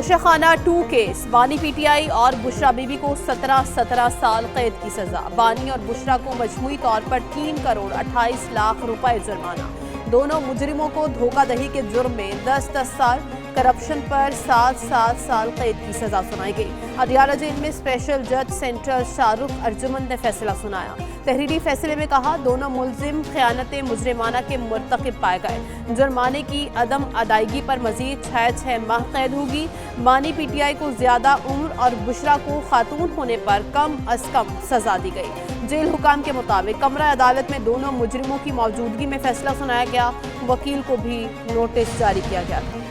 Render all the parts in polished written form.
Toshakhana 2 case, बानी PTI और बुशरा बीबी को 17 साल कैद की सजा। बानी और बुशरा को मजमूई तौर पर 3 करोड़ 28 लाख रुपए जुर्माना। दोनों मुजरिमों को धोखाधड़ी के जुर्म में 10 साल, करप्शन पर 7 साल कैद की सजा सुनाई गई। अदियाला जेल में स्पेशल जज सेंट्रल शाहरुख अर्जुमन ने फैसला सुनाया। तहरीरी फैसले में कहा, दोनों मुलजिम खयानत मुजरिमाना के मुर्तकिब पाए गए। जुर्माने की अदम अदायगी पर मजीद 6 माह कैद होगी। बानी पीटीआई को ज्यादा उम्र और बुशरा को खातून होने पर कम अज कम सजा दी गई। जेल हुकाम के मुताबिक कमरा अदालत में दोनों मुजरिमों की मौजूदगी में फैसला सुनाया गया। वकील को भी नोटिस जारी किया गया था।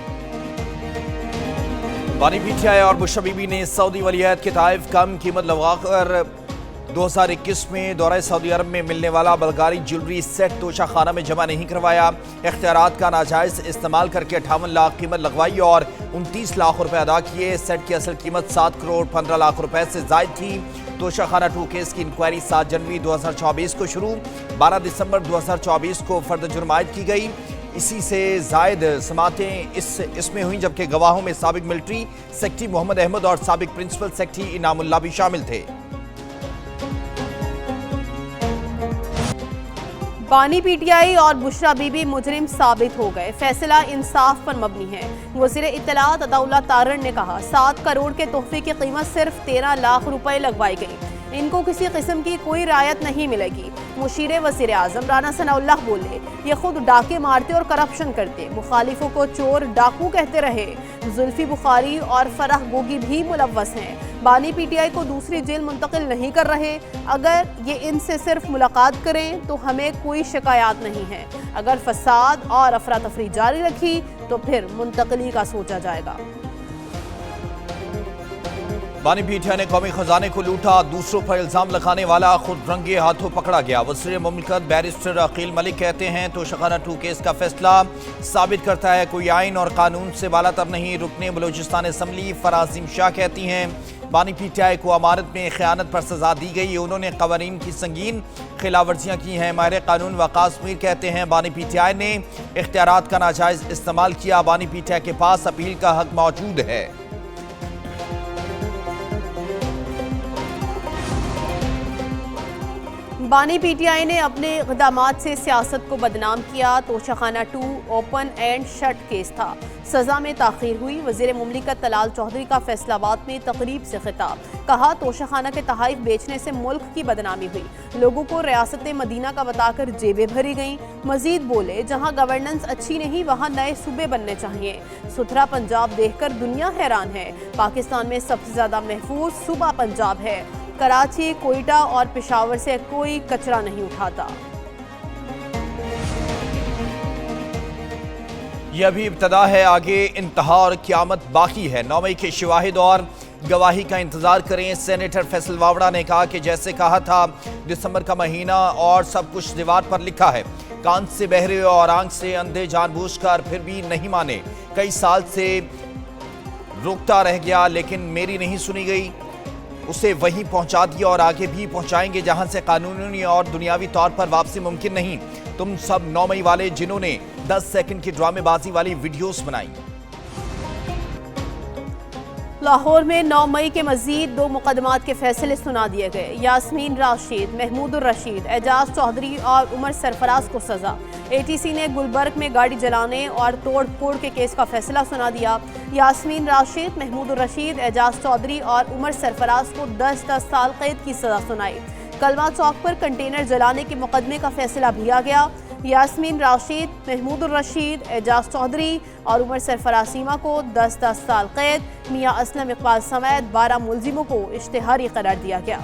बानी पीटीआई और बुशरा बीबी ने सऊदी वलीयत के तहत कम कीमत लगाकर 2021 में दौरा सऊदी अरब में मिलने वाला बल्गारी ज्वेलरी सेट तोशाखाना में जमा नहीं करवाया। इख्तियारात का नाजायज इस्तेमाल करके 58 लाख कीमत लगवाई और 29 लाख रुपए अदा किए। सेट की असल कीमत 7 करोड़ 15 लाख रुपए से जायद थी। तोशाखाना 2 केस की इंक्वायरी 7 जनवरी 2024 को शुरू, 12 दिसंबर 2024 को फर्द जुर्म आयद की गई। इसी से जायद समातें इसमें हुई, जबकि गवाहों में साबिक मिलिट्री सेक्रेटरी मोहम्मद अहमद और साबिक प्रिंसिपल सेक्रेटरी इनामुल्लाह भी शामिल थे। बानी पीटीआई और बुशरा बीबी मुजरिम साबित हो गए। फैसला इंसाफ पर मबनी है। वज़ीर इत्तलात अताउल्लाह तारण ने कहा, 7 करोड़ के तोहफे की कीमत सिर्फ 13 लाख रुपए लगवाई गई। इनको किसी किस्म की कोई रायत नहीं मिलेगी। मुशीर वज़ीर आज़म राना सनाउल्लाह बोले, ये खुद डाके मारते और करप्शन करते, मुखालिफों को चोर डाकू कहते रहे। जुल्फी बुखारी और फराह गोगी भी मुलव्वस हैं। बानी पीटीआई को दूसरी जेल मुंतकिल नहीं कर रहे। अगर ये इनसे सिर्फ मुलाकात करें तो हमें कोई शिकायत नहीं है। अगर फसाद और अफरा तफरी जारी रखी तो फिर मुंतकली का सोचा जाएगा। बानी पीटीआई ने कौमी खजाने को लूटा, दूसरों पर इल्जाम लगाने वाला खुद रंगे हाथों पकड़ा गया। वज़ीर मुमलिकत बैरिस्टर अकील मलिक कहते हैं, तोशाखाना 2 केस का फैसला साबित करता है कोई आइन और कानून से बालातर नहीं। रुकने बलूचिस्तान असम्बली फराजीम शाह कहती हैं, बानी पीटीआई को अमानत में खयानत पर सजा दी गई। उन्होंने कवानीन की संगीन खिलाफवर्जियां की हैं। माहिर कानून वकास मीर कहते हैं, बानी पीटीआई ने इख्तियारात का नाजायज इस्तेमाल किया। बानी पीटीआई के पास अपील का हक मौजूद है। बानी पीटीआई ने अपने इक़दामात से सियासत को बदनाम किया। Toshakhana 2 open and shut case था, सजा में ताख़ीर हुई। वज़ीर मुमलिकत तलाल चौधरी का फैसलाबाद में तकरीब से खिताब, कहा, तोशाखाना के तहाइफ बेचने से मुल्क की बदनामी हुई। लोगों को रियासत मदीना का बताकर जेबें भरी गईं। मजीद बोले, जहाँ गवर्नेंस अच्छी नहीं वहाँ नए सूबे बनने चाहिए। सुथरा पंजाब देखकर दुनिया हैरान है। पाकिस्तान में सबसे ज़्यादा महफूज सूबा पंजाब है। कराची, कोयटा और पेशावर से कोई कचरा नहीं उठाता। यह भी इब्तदा है, आगे इंतहा और क़यामत बाकी है। 9 मई के शवाहिद और गवाही का इंतजार करें। सेनेटर फैसल वावड़ा ने कहा कि जैसे कहा था दिसंबर का महीना और सब कुछ दीवार पर लिखा है। कान से बहरे और आंख से अंधे जानबूझकर फिर भी नहीं माने। कई साल से रोकता रह गया लेकिन मेरी नहीं सुनी गई। उसे वहीं पहुंचा दिया और आगे भी पहुंचाएंगे जहां से कानूनी और दुनियावी तौर पर वापसी मुमकिन नहीं। तुम सब 9 मई वाले जिन्होंने 10 सेकंड की ड्रामेबाजी वाली वीडियोस बनाई। लाहौर में 9 मई के मजीद 2 मुकदमात के फैसले सुना दिए गए। यास्मीन राशिद, महमूद रशीद, एजाज चौधरी और उमर सरफराज को सजा। ATC ने गुलबर्ग में गाड़ी जलाने और तोड़ फोड़ के केस का फैसला सुना दिया। यास्मीन राशिद, महमूद रशीद, एजाज चौधरी और उमर सरफराज को 10 साल कैद की सजा सुनाई। कलवा चौक पर कंटेनर जलाने के मुकदमे का फैसला भी आ गया। यास्मीन राशिद, महमूद रशीद, एजाज चौधरी और उमर सरफरासीमा को 10 साल कैद। मियां असलम इकबाल समेत 12 मुलजिमों को इश्तिहारी करार दिया गया।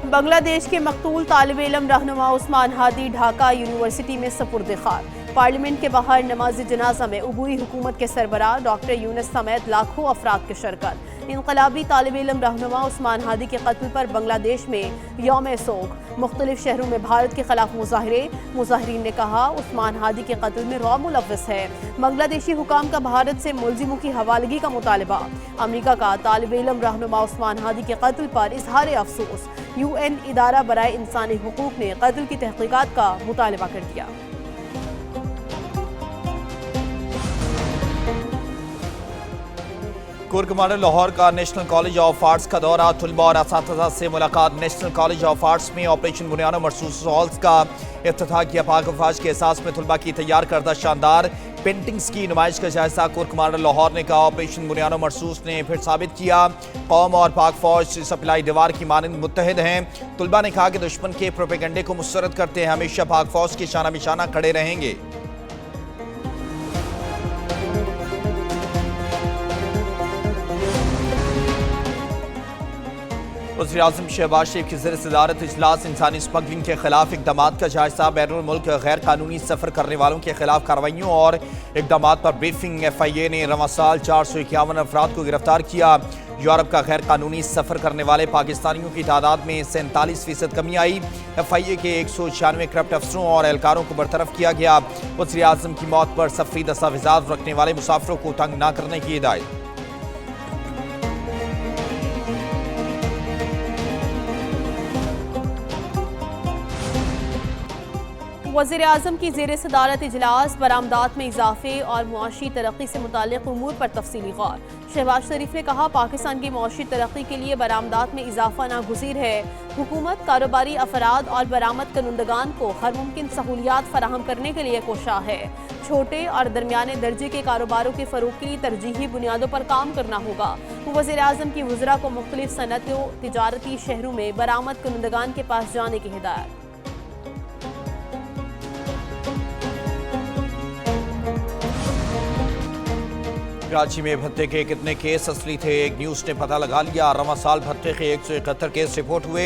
बांग्लादेश के मकतूल तालिब इल्म रहनुमा उस्मान हादी ढाका यूनिवर्सिटी में सपुर्द खाक। पार्लियामेंट के बाहर नमाज जनाजा में उबूरी हुकूमत के सरबराह डॉक्टर यूनुस समेत लाखों अफराद की शिरकत। इनकलाबी तालिब इल्म रहनुमा उस्मान हादी के कत्ल पर बांग्लादेश में यौम सोग। मुख्तलिफ शहरों में भारत के खिलाफ मुजाहरे। मुजाहरीन ने कहा, उस्मान हादी के कत्ल में रौब मुलव्वस है। बांग्लादेशी हुकाम का भारत से मुलजिमों की हवालगी का मुतालबा। अमरीका का तालिब इल्म रहनुमा उस्मान हादी के कत्ल पर इजहार अफसोस। UN इदारा बराए इंसानी हुकूक ने कत्ल की तहकीकात का मुतालबा कर दिया। कोर कमांडर लाहौर का नेशनल कॉलेज ऑफ आर्ट्स का दौरा, तलबा और असातिज़ा से मुलाकात। नेशनल कॉलेज ऑफ आर्ट्स में ऑपरेशन बुनियानो मखसूस हॉल्स का इफ्तिताह किया। पाक अफवाज के एहसास में तलबा की तैयार करदा शानदार पेंटिंग्स की नुमाइश का जायजा। कोर कमांडर लाहौर ने कहा, ऑपरेशन बुनियानो मखसूस ने फिर साबित किया कौम और पाक फौज सप्लाई दीवार की मानंद मुत्तहिद हैं। तलबा ने कहा कि दुश्मन के प्रोपेगेंडे को मुस्तरद करते हैं, हमेशा पाक फौज के शाना बिशाना खड़े रहेंगे। वज़ीर-ए-आज़म शहबाज शरीफ की ज़ेर सदारत इजलास इंसानी स्मगलिंग के खिलाफ इकदाम का जायजा। बैरुल मुल्क गैर कानूनी सफ़र करने वालों के खिलाफ कार्रवाइयों और इकदाम पर ब्रीफिंग। FIA ने रवां साल 451 अफराद को गिरफ्तार किया। यूरोप का गैर कानूनी सफ़र करने वाले पाकिस्तानियों की तादाद में 47% कमी आई। FIA के 196 करप्ट अफसरों और एहलकारों को बरतरफ किया गया। वज़ीर-ए-आज़म की मौत पर सफरी दस्तावेज़ात रखने वाले मुसाफिरों को तंग न करने की हिदायत। वज़ीर-ए-आज़म की ज़ेर सदारत इजलास, बरामदात में इजाफे और मुआशी तरक्की से मुताल्लिक़ उमूर पर तफसीली गौर। शहबाज शरीफ ने कहा, पाकिस्तान की मुआशी तरक्की के लिए बरामदात में इजाफा नागुज़ीर है। हुकूमत कारोबारी अफराद और बरामद कनुंदगान को हर मुमकिन सहूलियात फराहम करने के लिए कोशा है। छोटे और दरमियाने दर्जे के कारोबारों के फ़रोग़ के लिए तरजीही बुनियादों पर काम करना होगा। वज़ीर-ए-आज़म की वज़रा को मुख्तलिफ सनअतों तिजारती शहरों में बरामद कनुंदगान के पास जाने की हिदायत। कराची में भत्ते के कितने केस असली थे, एक न्यूज़ ने पता लगा लिया। रवां साल भत्ते के 171 केस रिपोर्ट हुए,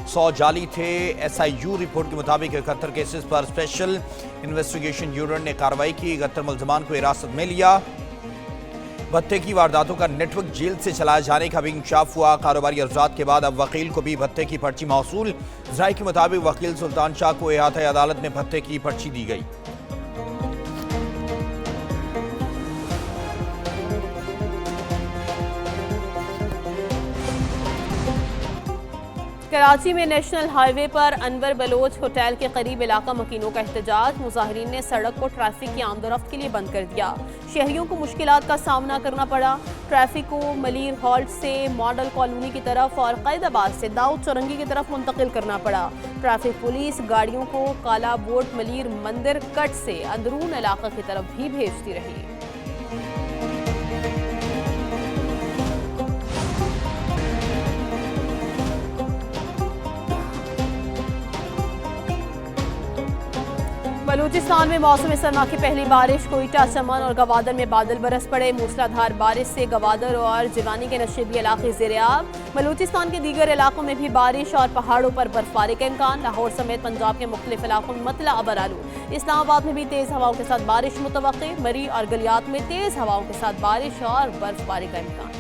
100 जाली थे। SIU रिपोर्ट के मुताबिक 71 केसेस पर स्पेशल इन्वेस्टिगेशन यूनिट ने कार्रवाई की, 71 मुल्ज़मान को हिरासत में लिया। भत्ते की वारदातों का नेटवर्क जेल से चलाए जाने का भी इंकशाफ हुआ। कारोबारी अफराद के बाद अब वकील को भी भत्ते की पर्ची मौसूल। ज़राए के मुताबिक वकील सुल्तान शाह को इहाता अदालत में भत्ते की पर्ची दी गई। कराची में नेशनल हाईवे पर अनवर बलोच होटल के करीब इलाका मकीनों का एहतजाज। मुजाहिरीन ने सड़क को ट्रैफिक की आमदोरफ्त के लिए बंद कर दिया। शहरियों को मुश्किलात का सामना करना पड़ा। ट्रैफिक को मलीर हॉल्ट से मॉडल कॉलोनी की तरफ और कैदाबाद से दाऊद चौरंगी की तरफ मुंतकिल करना पड़ा। ट्रैफिक पुलिस गाड़ियों को काला बोट मलीर मंदिर कट से अंदरून इलाका की तरफ भी भेजती रही। बलूचिस्तान में मौसम सरमा की पहली बारिश। कोयटा, चमन और गवादर में बादल बरस पड़े। मूसलाधार बारिश से गवादर और जिवानी के नशीबी इलाके ज़ेर-ए-आब। बलूचिस्तान के दीगर इलाकों में भी बारिश और पहाड़ों पर बर्फबारी का इम्कान। लाहौर समेत पंजाब के मुख्तलिफ इलाकों में मतला अबरालू। इस्लामाबाद में भी तेज़ हवाओं के साथ बारिश मुतवक्के। मरी और गलियात में तेज़ हवाओं के साथ बारिश और बर्फबारी का इम्कान।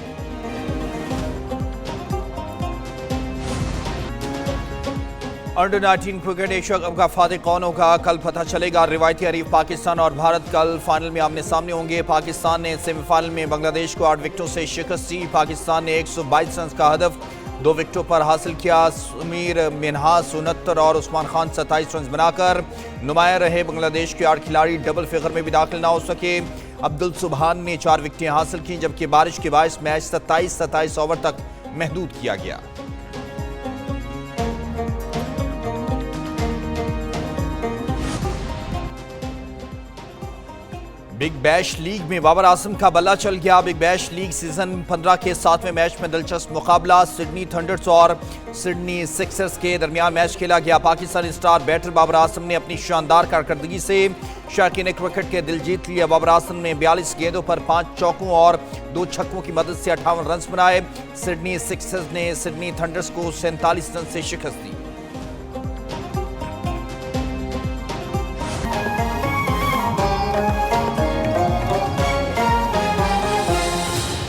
अंडर 19 क्रिकेट एशिया कप का फातिह कौन होगा, कल पता चलेगा। रिवायती हरीफ पाकिस्तान और भारत कल फाइनल में आमने सामने होंगे। पाकिस्तान ने सेमीफाइनल में बांग्लादेश को 8 विकेटों से शिकस्त दी। पाकिस्तान ने 122 रन का हदफ 2 विकेटों पर हासिल किया। समीर मिनहास 69 और उस्मान खान 27 रन बनाकर नुमाया रहे। बांग्लादेश के 8 खिलाड़ी डबल फिगर में भी दाखिल ना हो सके। अब्दुल सुबहान ने 4 विकेटें हासिल की, जबकि बारिश के बायस मैच 27 ओवर तक महदूद किया गया। बिग बैश लीग में बाबर आजम का बल्ला चल गया। बिग बैश लीग सीजन 15 के 7वें मैच में दिलचस्प मुकाबला सिडनी थंडर्स और सिडनी सिक्सर्स के दरमियान मैच खेला गया। पाकिस्तानी स्टार बैटर बाबर आजम ने अपनी शानदार कारकर्दगी से शौकीन क्रिकेट के दिल जीत लिया। बाबर आजम ने 42 गेंदों पर 5 चौकों और 2 छक्कों की मदद से 58 रन बनाए। सिडनी सिक्सर्स ने सिडनी थंडर्स को 47 रन से शिकस्त दी।